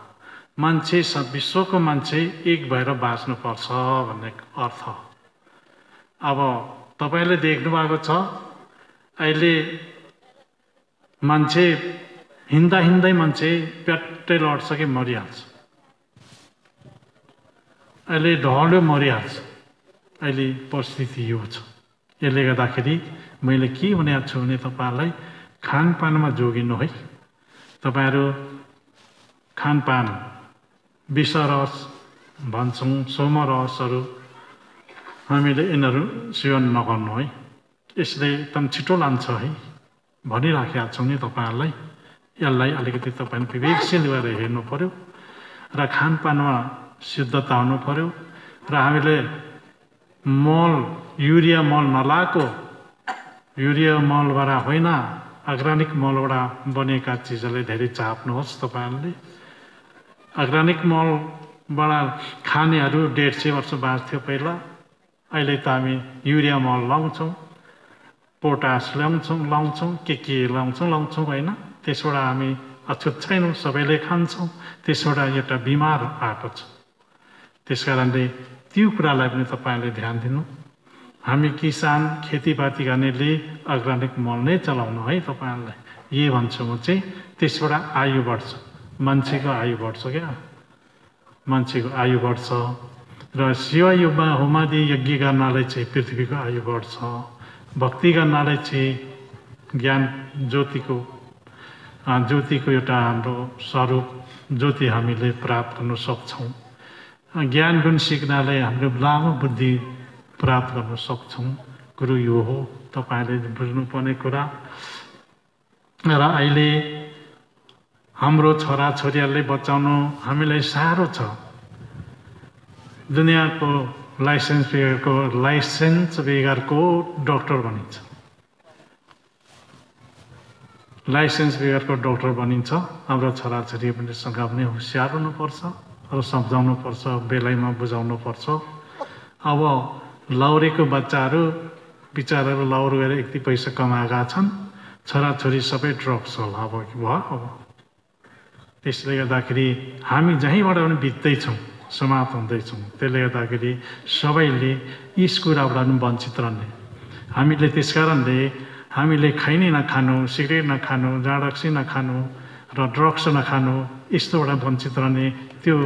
मान्छे विश्वको मान्छे एक भएर बाँच्नुपर्छ भन्ने अर्थ। अब तपाईँले देख्नु भएको छ, अहिले मान्छे हिँड्दा हिँड्दै मान्छे प्याट्टै लड्छ कि मरिहाल्छ। अहिले ढल्यो मरिहाल्छ। अहिले परिस्थिति यो छ। यसले गर्दाखेरि मैले के भनेको छु भने तपाईँहरूलाई खानपानमा जोगिनु है। तपाईँहरू खानपान, विषरस भन्छौँ, सोमरसहरू हामीले यिनीहरू सेवन नगर्नु है। यसले एकदम छिटो लान्छ है, भनिराखेका छौँ नि तपाईँहरूलाई। यसलाई अलिकति तपाईँ विवेकशील गरेर हेर्नु पर्यो। र खानपानमा शुद्धता हुनु पर्यो र हामीले मल युरिया मल नलाएको युरिया मलबाट होइन अर्ग्यानिक मलबाट बनेका चिजलाई धेरै चाप्नुहोस् तपाईहरुले अर्ग्यानिक मलबाट खानेहरू 150 वर्ष बाँच्थ्यो पहिला अहिले त हामी युरिया मल लाउँछौं पोटास लाउँछौं के लाउँछौं हैन त्यसबाट हामी अछुत छैनौं सबैले खान्छौं त्यसबाट एउटा बिमार आएको छ त्यसकारणले त्यो कुरालाई पनि तपाईहरुले ध्यान दिनु हामी किसान खेतीपाती गर्नेले अर्ग्यानिक मल नै चलाउनु है तपाईहरुलाई यही भन्छु म चाहिँ त्यसबाट आयु बढ्छ मान्छेको आयु बढ्छ क्या मान्छेको आयु बढ्छ र शिव युगमा होमादि यज्ञ गर्नाले चाहिँ पृथ्वीको आयु बढ्छ भक्ति गर्नाले चाहिँ ज्ञान ज्योतिको एउटा हाम्रो स्वरूप ज्योति हामीले प्राप्त गर्न सक्छौं ज्ञान गुण सिक्नाले हाम्रो लामो बुद्धि प्राप्त गर्न सक्छौं गुरु यो हो तपाईहरुले बुझ्नुपर्ने कुरा र अहिले हाम्रो छोराछोरीहरुले बचाउन हामीलाई साह्रो छ दुनियाको लाइसेन्स बेगरको डाक्टर बनिन्छ लाइसेन्स बेगरको डाक्टर बनिन्छ हाम्रो छोराछोरी पनि सँगै पनि होशियार हुनुपर्छ र सम्झाउनु पर्छ बेलायमा बुझाउनु पर्छ अब लौरेको बच्चाहरू बिचाराहरू लौरो गरेर यति पैसा कमाएका छन् छोराछोरी सबै ड्रग्स होला अब त्यसले गर्दाखेरि हामी जहीँबाट पनि बित्दैछौँ समाप्त हुँदैछौँ त्यसले गर्दाखेरि सबैले यस कुराबाट पनि वञ्चित रहने हामीले त्यसकारणले हामीले खैनी नखानु सिगरेट नखानु जाँडक्सी नखानु र ड्रग्स नखानु यस्तोबाट वञ्चित रहने त्यो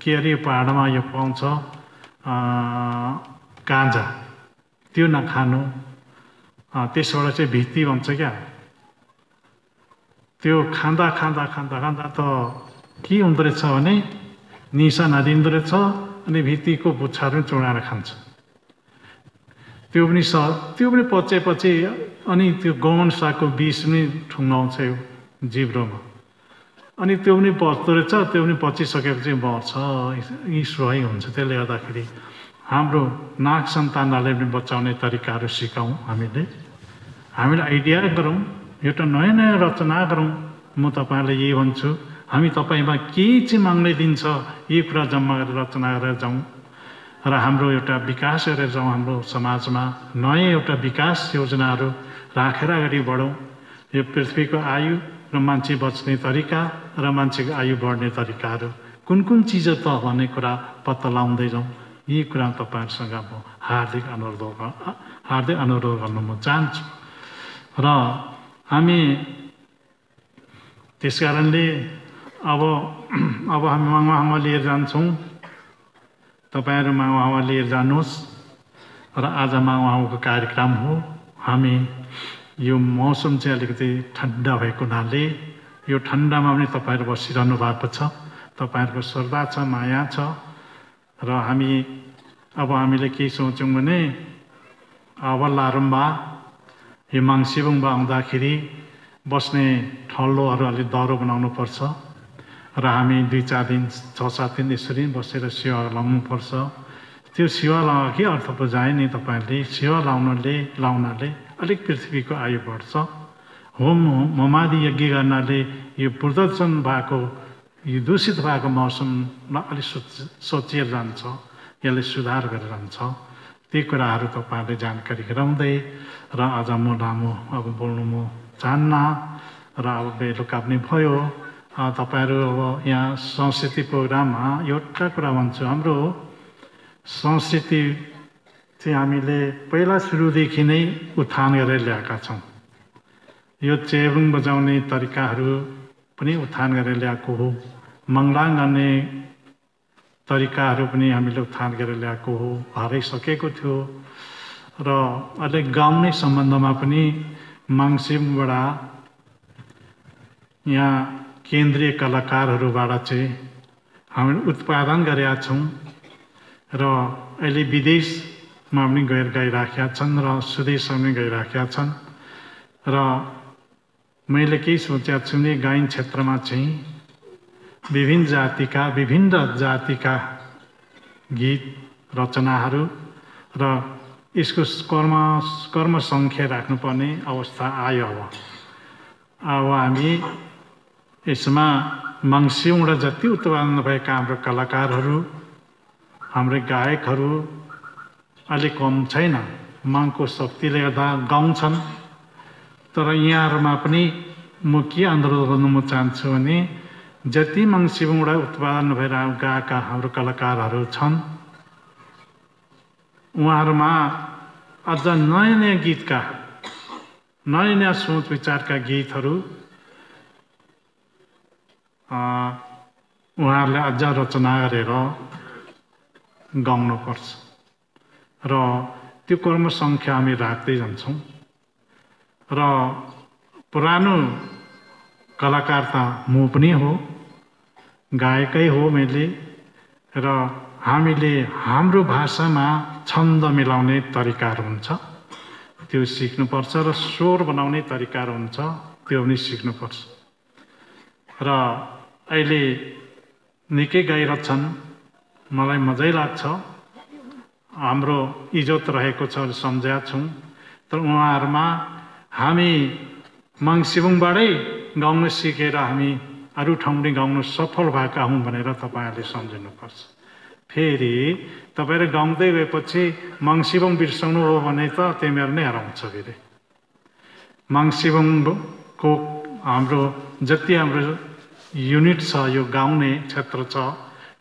के अरे पहाडमा यो पाउँछ गाँजा त्यो नखानु त्यसबाट चाहिँ भित्ती भन्छ क्या त्यो खाँदा त के हुँदो रहेछ भने निसा नदिँदो रहेछ अनि भित्तीको बुच्छाहरू चुडाएर खान्छ त्यो पनि पछि अनि त्यो गौन सागको विष पनि ठुङ्गाउँछ यो जिब्रोमा अनि त्यो पनि पच्दो रहेछ त्यो पनि पचिसकेपछि मर्छ यी सोही हुन्छ त्यसले गर्दाखेरि हाम्रो नाग सन्तानलाई पनि बचाउने तरिकाहरू सिकाउँ हामीले आइडिया गरौँ एउटा नयाँ रचना गरौँ म तपाईहरुलाई यही भन्छु हामी तपाईमा के चाहिँ माग्ने दिन्छ यी कुरा जम्मा गरेर रचना गरेर जाउँ र हाम्रो एउटा विकास गरेर जाउँ हाम्रो समाजमा नयाँ एउटा विकास योजनाहरू राखेर अगाडि बढौँ यो पृथ्वीको आयु र मान्छे बच्ने तरिका र मान्छेको आयु बढ्ने तरिकाहरू कुन चिज त भन्ने कुरा पत्ता लगाउँदै जाउँ यी कुरा तपाईहरुसँग म हार्दिक अनुरोध गर्न म चाहन्छु र हामी त्यसकारणले अब हामी माङमाङमा लिएर जान्छौँ तपाईहरु माङमाङमा लिएर जानुहोस् र आज माङमाङको कार्यक्रम हो हामी यो मौसम चाहिँ अलिकति ठन्डा भएको हुनाले यो ठन्डामा पनि तपाईहरु बसिरहनु भएको छ तपाईहरुको श्रद्धा छ माया छ र हामीले के सोच्यौं भने अब लारुम्बा यो माङसिबुङमा आउँदाखेरि बस्ने ठल्लोहरू अलि दह्रो बनाउनु पर्छ र हामी 2-4 दिन 6-7 दिन यसरी बसेर सेवा लाउनु पर्छ त्यो सेवा लाउन के अर्थ बुझाए नि तपाईहरुले सेवा लाउनाले अलिक पृथ्वीको आयु बढ्छ होमादि यज्ञ गर्नाले यो प्रदर्शन भएको यो दूषित भएको मौसमलाई अलि सोचिएर जान्छ यसले सुधार गरेर जान्छ ती कुराहरू तपाईहरुले जानकारी गराउँदै र आज म लामो अब बोल्नु म चाहन्न र अब बेलुका पनि भयो तपाईहरु अब यहाँ संस्कृति प्रोग्राममा एउटा कुरा भन्छु हाम्रो संस्कृति चाहिँ हामीले पहिला सुरुदेखि नै उत्थान गरेर ल्याएका छौं यो चेबुङ बजाउने तरिकाहरू पनि उत्थान गरेर ल्याएको हो मंगलाङ गर्ने तरिकाहरू पनि हामीले उत्थान गरेर ल्याएको हो हराइसकेको थियो र अहिले गाउने सम्बन्धमा पनि माङसिमबाट यहाँ केन्द्रीय कलाकारहरूबाट चाहिँ हामी उत्पादन गरेका छौं र अहिले विदेशमा पनि गएर गइराखेका छन् र स्वदेशमा पनि गइराखेका छन् र मैले के सोचेको छु भने गायन क्षेत्रमा चाहिँ विभिन्न जातिका गीत रचनाहरू र यसको कर्म सङ्ख्या राख्नुपर्ने अवस्था आयो। अब हामी यसमा मङ्सिरबाट जति उत्पादन भएका हाम्रो कलाकारहरू, हाम्रो गायकहरू अलिक कम छैन। मागको शक्तिले गर्दा गाउँछन्। तर यहाँहरूमा पनि म के अनुरोध गर्न म चाहन्छु भने जति मङ्सिरबाट उत्पादन भएर गएका हाम्रो कलाकारहरू छन्, उहाँहरूमा अझ नयाँ नयाँ गीतका, नयाँ नयाँ सोच विचारका गीतहरू उहाँहरूले अझ रचना गरेर गाउनुपर्छ र त्यो कर्म सङ्ख्या हामी राख्दै जान्छौँ। र पुरानो कलाकार त म पनि हो, गायकै हो मैले। र हामीले हाम्रो भाषामा छन्द मिलाउने तरिकाहरू हुन्छ, त्यो सिक्नुपर्छ। र स्वर बनाउने तरिकाहरू हुन्छ, त्यो पनि सिक्नुपर्छ। र अहिले निकै गाइरहेछन्, मलाई मजै लाग्छ। हाम्रो इज्जत रहेको छ सम्झेका छौँ। तर उहाँहरूमा हामी मङ्सिरबाटै गाउन सिकेर हामी अरू ठाउँ पनि गाउन सफल भएका हौँ भनेर तपाईँहरूले सम्झिनुपर्छ। फेरि तपाईँहरू गाउँदै गएपछि मङ्सिरबाङ बिर्साउनु हो भने त तिमीहरू नै हराउँछ। फेरि मङ्सिरबाङको हाम्रो जति हाम्रो युनिट छ, यो गाउने क्षेत्र छ,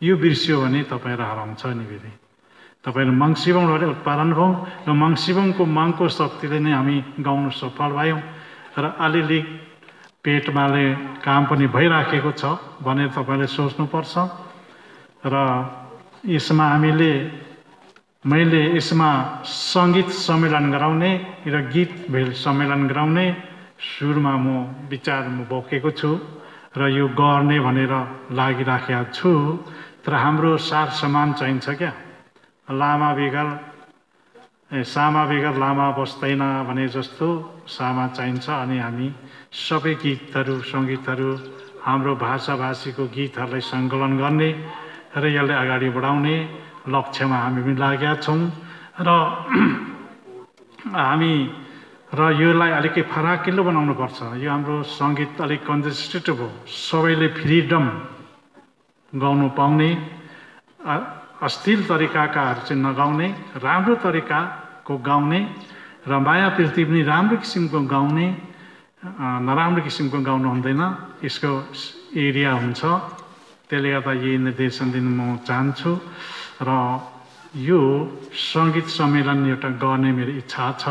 यो बिर्सियो भने तपाईँहरू हराउँछ नि। फेरि तपाईँहरू मङ्सिरबाङबाट उत्पादन भयौँ र मङ्सिरबाङको मागको शक्तिले नै हामी गाउन सफल भयौँ। र अलिअलि पेटमाले काम पनि भइराखेको छ भनेर तपाईँले सोच्नुपर्छ। र यसमा मैले यसमा सङ्गीत सम्मेलन गराउने र गीत भेल सम्मेलन गराउने सुरुमा म विचार बोकेको छु र यो गर्ने भनेर लागिराखेको छु। तर हाम्रो सार सामान चाहिन्छ क्या। सामा बेगर लामा बस्दैन भने जस्तो सामा चाहिन्छ। अनि हामी सबै गीतहरू, सङ्गीतहरू, हाम्रो भाषाभाषीको गीतहरूलाई सङ्कलन गर्ने र यसलाई अगाडि बढाउने लक्ष्यमा हामी पनि लागेका छौँ। र यसलाई अलिकति फराकिलो बनाउनुपर्छ। यो हाम्रो सङ्गीत अलिक कन्जेस्टेड हो, सबैले फ्रिडम गाउनु पाउने, अश्लील तरिकाकाहरू चाहिँ नगाउने, राम्रो तरिकाको गाउने र माया प्रीति पनि राम्रो किसिमको गाउने, नराम्रो किसिमको गाउनु हुँदैन। यसको एरिया हुन्छ। त्यसले गर्दा यही निर्देशन दिन म चाहन्छु। र यो सङ्गीत सम्मेलन एउटा गर्ने मेरो इच्छा छ।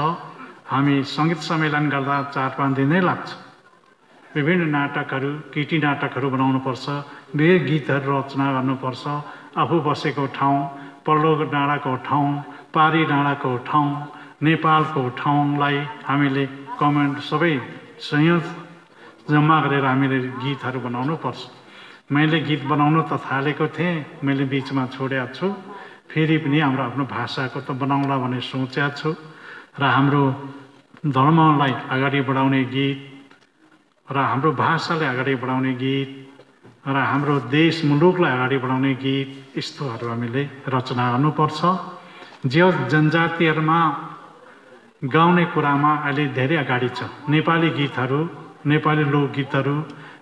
हामी सङ्गीत सम्मेलन गर्दा 4-5 दिन नै लाग्छ। विभिन्न नाटकहरू, केटी नाटकहरू बनाउनुपर्छ, विभिन्न गीतहरू रचना गर्नुपर्छ। आफू बसेको ठाउँ, पल्लो डाँडाको ठाउँ, पारी डाँडाको ठाउँ, नेपालको ठाउँलाई हामीले कमेन्ट सबै संयोग जम्मा गरेर हामीले गीतहरू बनाउनुपर्छ। मैले गीत बनाउनु त थालेको थिएँ, मैले बिचमा छोडेको छु। फेरि पनि हाम्रो आफ्नो भाषाको त बनाउला भनेर सोचेको छु। र हाम्रो धर्मलाई अगाडि बढाउने गीत र हाम्रो भाषालाई अगाडि बढाउने गीत र हाम्रो देश मुलुकलाई अगाडि बढाउने गीत, यस्तोहरू हामीले रचना गर्नुपर्छ। जो जनजातिहरूमा गाउने कुरामा अहिले धेरै अगाडि छ। नेपाली गीतहरू, नेपाली लोकगीतहरू,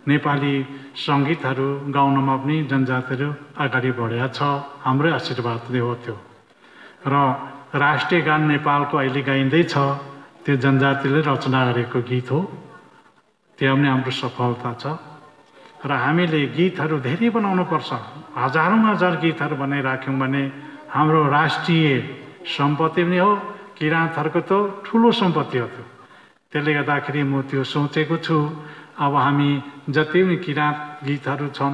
नेपाली सङ्गीतहरू गाउनमा पनि जनजातिहरू अगाडि बढेको छ। हाम्रै आशीर्वादले हो त्यो। र राष्ट्रिय गान नेपालको अहिले गाइँदैछ, त्यो जनजातिले रचना गरेको गीत हो। त्यो पनि हाम्रो सफलता छ। र हामीले गीतहरू धेरै बनाउनुपर्छ। हजार गीतहरू बनाइराख्यौँ भने हाम्रो राष्ट्रिय सम्पत्ति पनि हो। किराँतहरूको त ठुलो सम्पत्ति हो त्यो। त्यसले गर्दाखेरि म त्यो सोचेको छु। अब हामी जति पनि किराँत गीतहरू छन्,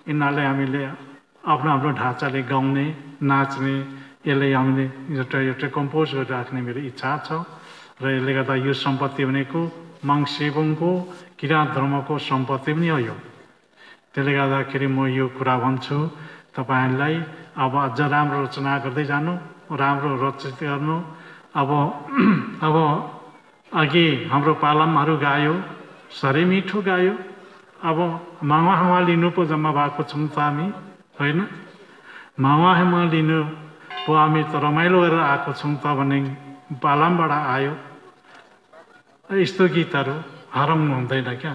यिनीहरूलाई हामीले आफ्नो आफ्नो ढाँचाले गाउने, नाच्ने, यसलाई हामीले एउटा कम्पोज गरिराख्ने मेरो इच्छा छ। र यसले गर्दा यो सम्पत्ति भनेको मङ्सिरबाङको किराँत धर्मको सम्पत्ति पनि हो यो। त्यसले गर्दाखेरि म यो कुरा भन्छु तपाईँहरूलाई, अब अझ राम्रो रचना गर्दै जानु, राम्रो रचित गर्नु। अब अघि हाम्रो पालमहरू गायो, साह्रै मिठो गायो। अब मावा लिनु पो जम्मा भएको छौँ त हामी, होइन? मावामा लिनु पो हामी त रमाइलो गरेर आएको छौँ त भने पालामबाट आयो यस्तो गीतहरू हराउनु हुँदैन क्या।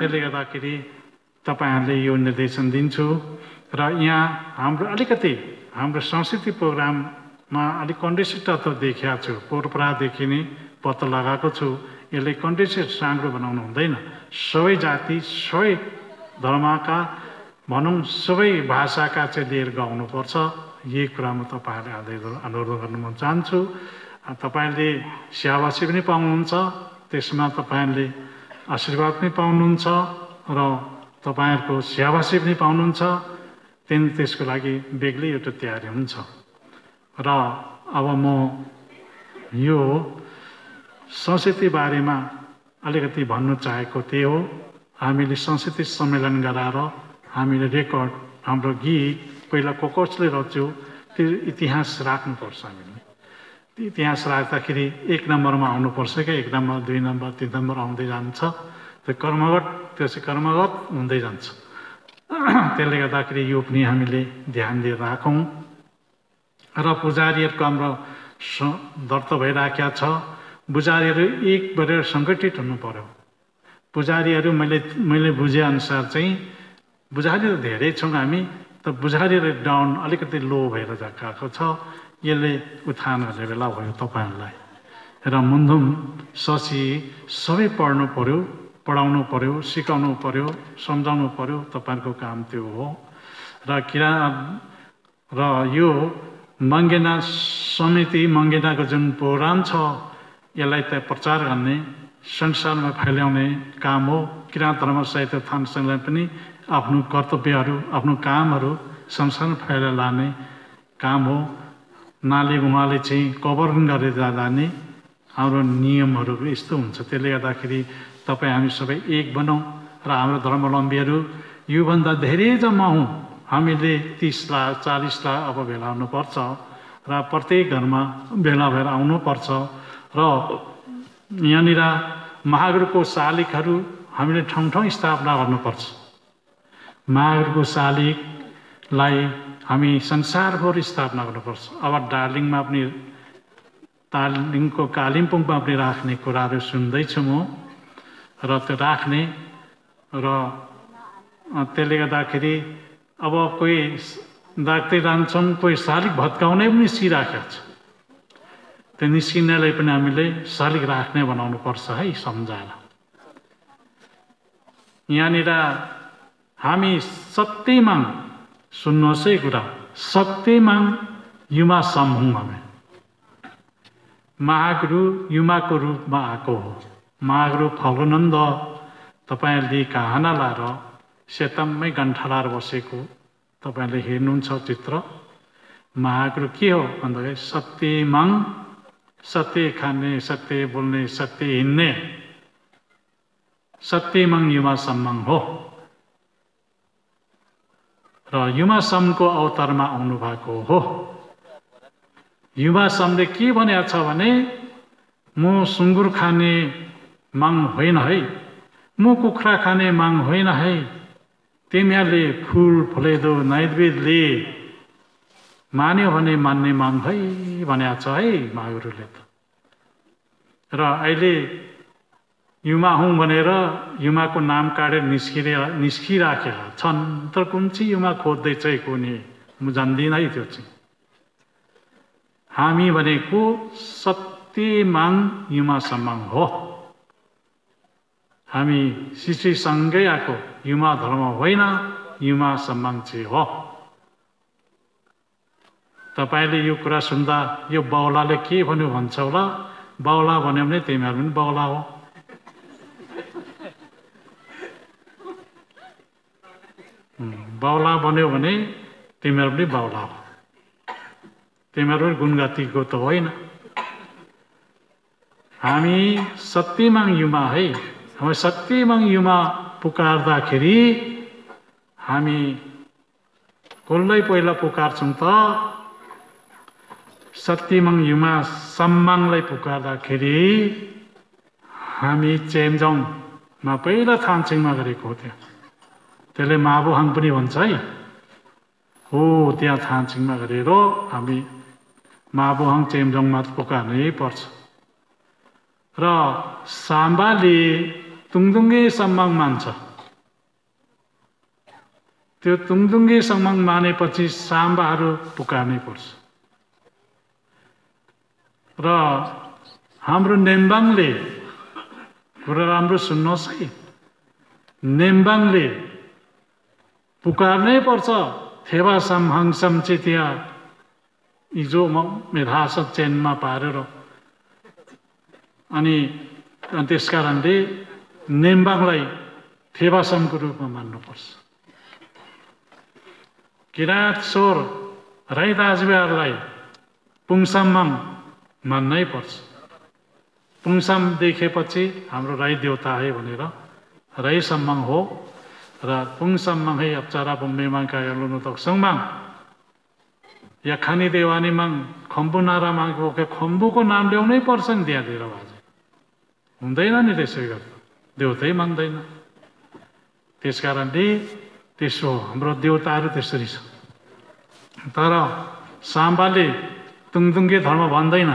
त्यसले गर्दाखेरि तपाईँहरूले यो निर्देशन दिन्छु र यहाँ हाम्रो संस्कृति प्रोग्राममा अलिक कन्डिसन तत्त्व देखाएको छु, पोहोरपरादेखि नै पत्तो लगाएको छु। यसले कन्डिसन साँग्रो बनाउनु हुँदैन, सबै जाति सबै धर्मका भनौँ सबै भाषाका चाहिँ लिएर गाउनुपर्छ। यही कुरामा तपाईँहरूले अनुरोध गर्न म चाहन्छु। तपाईँहरूले स्याबासी पनि पाउनुहुन्छ, त्यसमा तपाईँहरूले आशीर्वाद पनि पाउनुहुन्छ र तपाईँहरूको स्याबासी पनि पाउनुहुन्छ। त्यसको लागि बेग्लै एउटा तयारी हुन्छ। र अब म यो संस्कृति बारेमा अलिकति भन्नु चाहेको त्यही हो। हामीले संस्कृति सम्मेलन गराएर हामीले रेकर्ड हाम्रो गीत पहिला कसले रच्यो त्यो इतिहास राख्नुपर्छ। हामीले इतिहास राख्दाखेरि 1 नम्बरमा आउनुपर्छ क्या। 1 नम्बर 2 नम्बर 3 नम्बर आउँदै जान्छ। त्यो चाहिँ कर्मगत हुँदै जान्छ। त्यसले गर्दाखेरि यो पनि हामीले ध्यान दिएर राखौँ। र पुजारीहरूको हाम्रो दर्ता भइराखेको छ। पुजारीहरू एक भएर सङ्गठित हुनु पर्यो। पुजारीहरू मैले बुझेअनुसार चाहिँ पुजारीहरू धेरै छौँ हामी, त पुजारीहरू डाउन अलिकति लो भएर गएको छ। यसले उत्थान गर्ने बेला भयो तपाईँहरूलाई। र मुन्धुम शशी सबै पढ्नु पर्यो, पढाउनु पर्यो, सिकाउनु पर्यो, सम्झाउनु पर्यो। तपाईँहरूको काम त्यो हो। र यो मङ्गेना समिति, मङ्गेनाको जुन प्रोग्राम छ यसलाई त प्रचार गर्ने, संसारमा फैलाउने काम हो। किराँत धर्म साहित्य थान सङ्घलाई पनि आफ्नो कर्तव्यहरू, आफ्नो कामहरू संसारमा फैलाएर लाने काम हो। नाली उहाँले चाहिँ कभर गरेर जाने हाम्रो नियमहरू यस्तो हुन्छ। त्यसले गर्दाखेरि तपाईँ हामी सबै एक बनौँ र हाम्रो धर्मावलम्बीहरू योभन्दा धेरै जम्मा हौँ। हामीले 30 लाख 40 लाख अब भेला हुनुपर्छ र प्रत्येक घरमा भेला भएर आउनुपर्छ। र यहाँनिर महागुरुको शालिगहरू हामीले ठाउँ ठाउँ स्थापना गर्नुपर्छ। महागुरुको शालिगलाई हामी संसारभरि स्थापना गर्नुपर्छ। अब दार्जिलिङमा पनि, दार्जिलिङको कालिम्पोङमा पनि राख्ने कुराहरू सुन्दैछु म। र त्यो राख्ने र त्यसले गर्दाखेरि अब कोही राख्दै जान्छौँ, कोही शालिग भत्काउने पनि निस्किराखेको छ। त्यो निस्किनेलाई पनि हामीले शालिग राख्ने बनाउनुपर्छ है, सम्झाएर। यहाँनिर हामी सत्यमाङ सुन्नुहोस् है कुरा, सत्यमाङ युमा सम हौँ हामी। महागुरु युमाको रूपमा आएको हो। महागुरु फल्गुनन्द तपाईँहरूले कहाना लाएर सेतम्मै गन्ठा लाएर बसेको तपाईँहरूले हेर्नुहुन्छ चित्र। महागुरु के हो भन्दाखेरि सत्यमाङ, सत्य खाने, सत्य बोल्ने, सत्य हिँड्ने सत्यमाङ युमा सम्माङ हो। र युमा समको अवतारमा आउनु भएको हो। युमा समले के भनेको छ भने म सुँगुर खाने माग होइन है, म कुखुरा खाने माग होइन है, तिमीहरूले फुल फुलेदो नैवेद्यले मान्यो भने मान्ने माग है भनेको छ है महागुरुले त। र अहिले युमा हुँ भनेर युमाको नाम काटेर निस्किराखेका छन्। तर कुन चाहिँ युमा खोज्दैछ कुनै म जान्दिनँ है। त्यो चाहिँ हामी भनेको सत्यमाङ युमा सम्माङ हो। हामी शिष्यसँगै आएको युमा धर्म होइन, युमा सम्माङ चाहिँ हो। तपाईँले यो कुरा सुन्दा यो बाउलाले के भन्यो भन्छ होला। बाउला भन्यो भने तिमीहरू पनि बाउला हो। बाउला भन्यो भने तिमीहरू पनि बाउला हो। तिमीहरू पनि गुणगतिको त होइन। हामी सत्यमाङ युमा है। हामी सत्यमाङ युमा पुकार्दाखेरि हामी कसलाई पहिला पुकार्छौँ त? सत्यमाङ युमा सम्माङलाई पुकार्दाखेरि हामी चेम्जोङमा पहिला थानछिङमा गरेको हो। त्यसले माबुहाङ पनि भन्छ है। हो त्यहाँ थानचिङमा गरेर हामी माबोहाङ चेम्जोङमा पुकार्नै पर्छ र साम्बाले तुङदुङ्गे सम्माङ मान्छ त्यो तुङदुङ्गे सम्माङ मानेपछि साम्बाहरू पुकार्नै पर्छ र हाम्रो नेम्बाङले कुरा राम्रो सुन्नुहोस् है नेम्बाङले पुकार्नै पर्छ थेवासम हङसम चितिया हिजो मेधास चेनमा पारेर अनि त्यस कारणले नेम्बाङलाई थेवासमको रूपमा मान्नुपर्छ किराँत स्वर राई दाजुभाइहरूलाई पुङसम्माङ मान्नै पर्छ पुङसम देखेपछि हाम्रो राई देवता है भनेर राई सम्माङ हो र पुङसम्माङ है अप्चारा बुम्बेमाङ कायालुनु तक्सङमाङ या खानी देवानीमाङ खम्बु नारामाङको खम्बुको नाम ल्याउनै पर्छ नि त्यहाँतिर बाजे हुँदैन नि त्यसै गर्दा देउतै मान्दैन त्यस कारणले त्यसो हाम्रो देउताहरू त्यसरी छ तर साम्बाले तुङदुङ्गे धर्म भन्दैन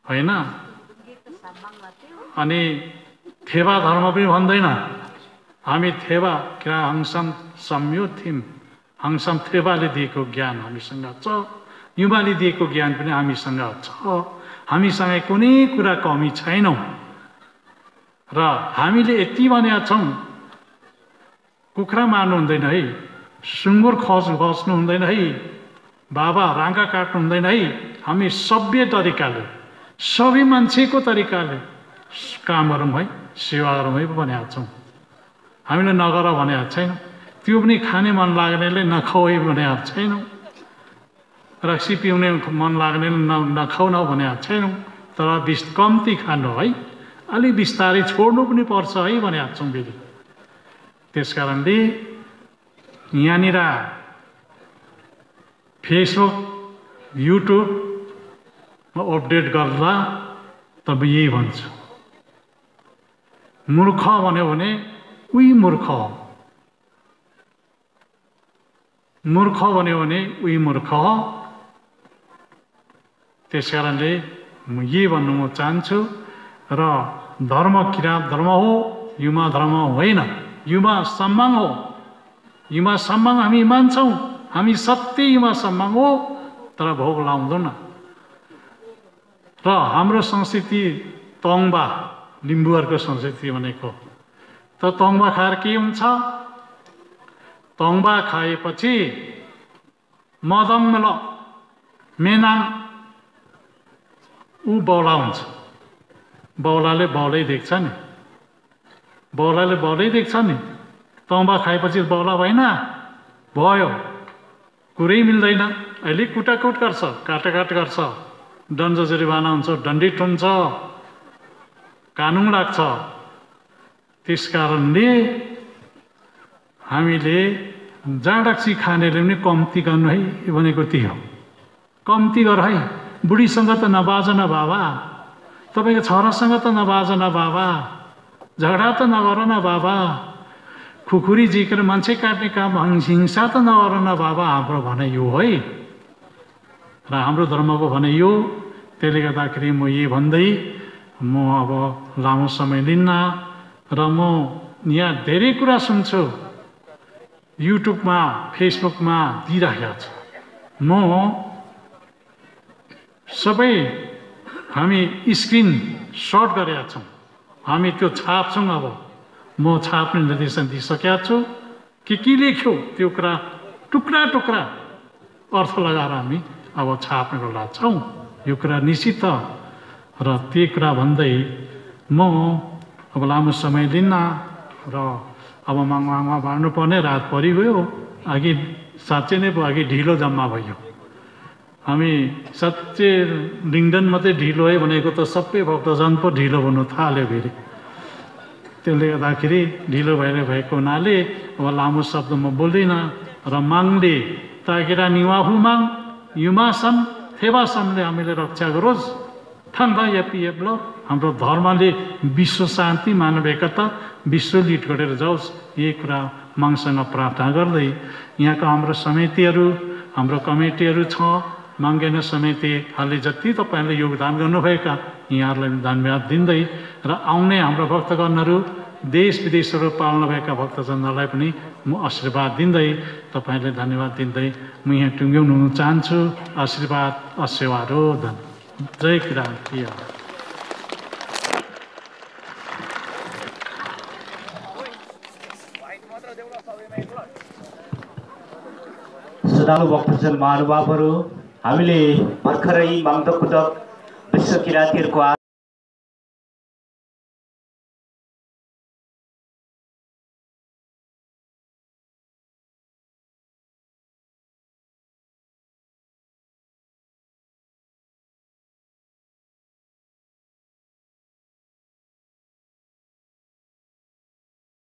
होइन अनि थेवा धर्म पनि भन्दैन हामी थेवा किरा हङसम सम्यो थिम हङसम थेवाले दिएको ज्ञान हामीसँग छ युवाले दिएको ज्ञान पनि हामीसँग छ हामीसँग कुनै कुरा कमी छैनौँ र हामीले यति भनेका छौँ कुखुरा मार्नु हुँदैन है सुँगुर खस्नु हुँदैन है बाबा राँगा काट्नु हुँदैन है हामी सभ्य तरिकाले सबै मान्छेको तरिकाले काम गरौँ है सेवा गरौँ है भनेका छौँ हामीले नगर भनेका छैनौँ त्यो पनि खाने मन लाग्नेले नखाऊ है भनेका छैनौँ रक्सी पिउने मन लाग्नेले नखाऊ न भनेका छैनौँ तर कम्ती खानु है अलि बिस्तारै छोड्नु पनि पर्छ है भनेका छौँ फेरि त्यस कारणले यहाँनिर फेसबुक युट्युबमा अपडेट गर्दा तब यही भन्छु मूर्ख भन्यो भने उही मूर्ख हो मूर्ख भन्यो भने उही मूर्ख हो त्यस कारणले म यही भन्नु म चाहन्छु र धर्म किराँत धर्म हो युमा धर्म होइन युमा सम्मान हो युमा सम्मान हामी मान्छौँ हामी सत्य युमा सम्मान हो तर भोग लाउँदैन र हाम्रो संस्कृति तङबा लिम्बुहरूको संस्कृति भनेको त तङबा खाएर के हुन्छ तङबा खाएपछि मदङ्गल मेनाङ ऊ बौला हुन्छ बौलाले बौलै देख्छ नि बौलाले बौलै देख्छ नि तङबा खाएपछि बौला भएन भयो कुरै मिल्दैन अहिले कुटाकुट गर्छ काटाकाट गर्छ दण्ड जरिवाना हुन्छ दण्डित हुन्छ कानुन लाग्छ त्यस कारणले हामीले जाँडाक्सी खानेले पनि कम्ती गर्नु है भनेको त्यही हो कम्ती गर है बुढीसँग त नबाज न बाबा तपाईँको छोरासँग त नबाज न बाबा झगडा त नगर न बाबा खुकुरी जिकेर मान्छे काट्ने काम हिंसा त नगर न बाबा हाम्रो भनाइ यो है र हाम्रो धर्मको भनाइ यो त्यसले गर्दाखेरि म यही भन्दै म अब लामो समय लिन्न र म यहाँ धेरै कुरा सुन्छु युट्युबमा फेसबुकमा दिइराखेको छ म सबै हामी स्क्रिन सर्ट गरेका छौँ हामी त्यो छाप्छौँ अब म छाप्ने निर्देशन दिइसकेका छु के लेख्यो त्यो कुरा टुक्रा टुक्रा अर्थ लगाएर हामी अब छाप्नेको लागि छौँ यो कुरा निश्चित र त्यही कुरा भन्दै म अब लामो समय लिन्न र अब माङमाङमा बाँड्नुपर्ने रात परिगयो अघि साँच्चै नै अघि ढिलो जम्मा भयो हामी साँच्चै लिङ्गडन मात्रै ढिलो है भनेको त सबै भक्तजन पो ढिलो भन्नु थाल्यो फेरि त्यसले गर्दाखेरि ढिलो भएर भएको हुनाले अब लामो शब्द म बोल्दिनँ र माङले ताकेर निवाफुमाङ युमासम थेवासमले हामीले रक्षा गरोस् ठान्दा यापिएप्लो हाम्रो धर्मले विश्व शान्ति मानव एकता विश्व लिड गरेर जाओस् यही कुरा माङसँग प्रार्थना गर्दै यहाँका हाम्रो समितिहरू हाम्रो कमिटीहरू छ माङ्गेन समितिहरूले जति तपाईँहरूले योगदान गर्नुभएका यहाँहरूलाई धन्यवाद दिँदै र आउने हाम्रो भक्तगणहरू देश विदेशहरू पाल्नुभएका भक्तजनहरूलाई पनि म आशीर्वाद दिँदै तपाईँहरूले धन्यवाद दिँदै म यहाँ टुङ्ग्याउनु चाहन्छु। आशीर्वाद आशीर्वादोधन। जय क्रान्ति। श्रद्धालु भक्तजन महानुभावहरू, हामीले भर्खरै माङ्दोपुदक विश्व किराँतीहरूको